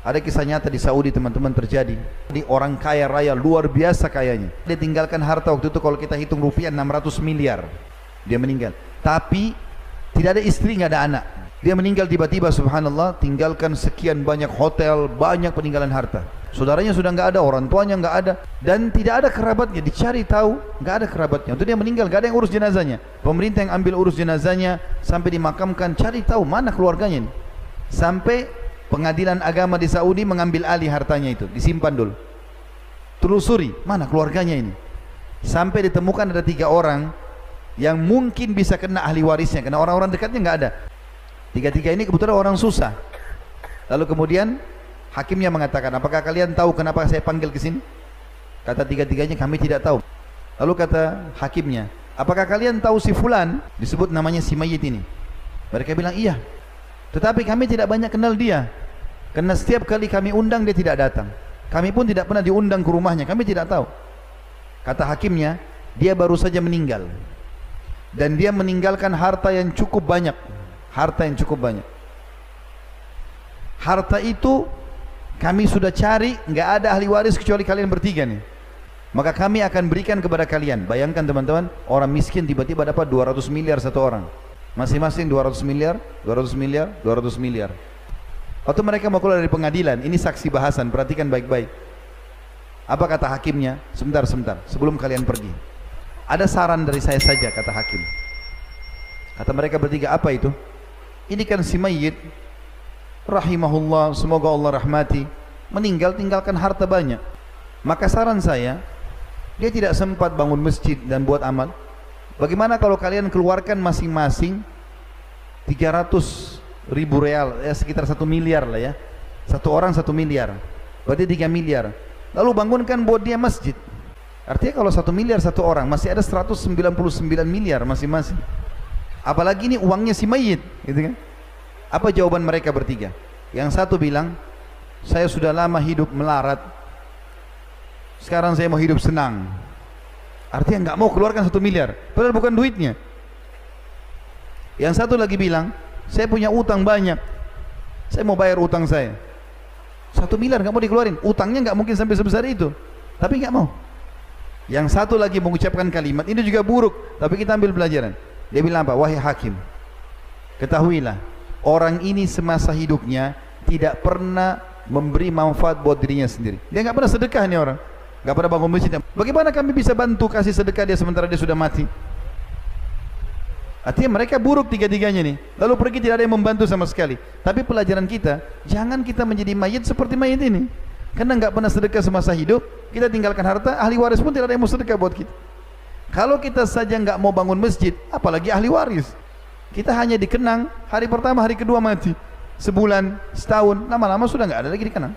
Ada kisah nyata di Saudi teman-teman terjadi. Di orang kaya raya luar biasa kayanya. Dia tinggalkan harta waktu itu kalau kita hitung rupiah 600 miliar. Dia meninggal. Tapi tidak ada istri, nggak ada anak. Dia meninggal tiba-tiba subhanallah, tinggalkan sekian banyak hotel, banyak peninggalan harta. Saudaranya sudah nggak ada, orang tuanya nggak ada, dan tidak ada kerabatnya. Dicari tahu, nggak ada kerabatnya. Waktu dia meninggal, nggak ada yang urus jenazahnya. Pemerintah yang ambil urus jenazahnya sampai dimakamkan, cari tahu mana keluarganya ini. Sampai pengadilan agama di Saudi mengambil alih hartanya itu, disimpan dulu. Telusuri, mana keluarganya ini. Sampai ditemukan ada 3 orang yang mungkin bisa kena ahli warisnya, karena orang-orang dekatnya nggak ada. 3 ini kebetulan orang susah. Lalu kemudian hakimnya mengatakan, apakah kalian tahu kenapa saya panggil ke sini? Kata 3-nya, kami tidak tahu. Lalu kata hakimnya, apakah kalian tahu si fulan? Disebut namanya si mayit ini. Mereka bilang iya, tetapi kami tidak banyak kenal dia, karena setiap kali kami undang dia tidak datang. Kami pun tidak pernah diundang ke rumahnya, kami tidak tahu. Kata hakimnya, dia baru saja meninggal, dan dia meninggalkan harta yang cukup banyak. Harta yang cukup banyak. Harta itu kami sudah cari, nggak ada ahli waris kecuali kalian bertiga nih. Maka kami akan berikan kepada kalian. Bayangkan teman-teman, orang miskin tiba-tiba dapat 200 miliar satu orang. Masing-masing 200 miliar, 200 miliar, 200 miliar. Waktu mereka mau keluar dari pengadilan, ini saksi bahasan, perhatikan baik-baik. Apa kata hakimnya? Sebentar, sebelum kalian pergi. Ada saran dari saya saja, kata hakim. Kata mereka bertiga, apa itu? Ini kan si mayit, rahimahullah, semoga Allah rahmati, meninggal tinggalkan harta banyak. Maka saran saya, dia tidak sempat bangun masjid dan buat amal. Bagaimana kalau kalian keluarkan masing-masing 300 ribu real, ya sekitar 1 miliar lah ya. Satu orang 1 miliar, berarti 3 miliar. Lalu bangunkan buat dia masjid. Artinya kalau 1 miliar satu orang, masih ada 199 miliar masing-masing. Apalagi ini uangnya si mayit, gitu kan? Apa jawaban mereka bertiga? Yang satu bilang, saya sudah lama hidup melarat, sekarang saya mau hidup senang. Artinya nggak mau keluarkan 1 miliar, padahal bukan duitnya. Yang satu lagi bilang, saya punya utang banyak, saya mau bayar utang saya. 1 miliar nggak mau dikeluarin, utangnya nggak mungkin sampai sebesar itu, tapi nggak mau. Yang satu lagi mengucapkan kalimat, ini juga buruk, tapi kita ambil pelajaran. Dia bilang apa? Wahai hakim, ketahuilah, orang ini semasa hidupnya tidak pernah memberi manfaat buat dirinya sendiri. Dia nggak pernah sedekah nih orang, nggak pernah bangun masjid. Bagaimana kami bisa bantu kasih sedekah dia sementara dia sudah mati? Artinya mereka buruk 3-nya nih. Lalu pergi tidak ada yang membantu sama sekali. Tapi pelajaran kita, jangan kita menjadi mayit seperti mayit ini. Karena nggak pernah sedekah semasa hidup, kita tinggalkan harta, ahli waris pun tidak ada yang mau sedekah buat kita. Kalau kita saja nggak mau bangun masjid, apalagi ahli waris. Kita hanya dikenang hari pertama, hari kedua mati. Sebulan, setahun, lama-lama sudah nggak ada lagi dikenang.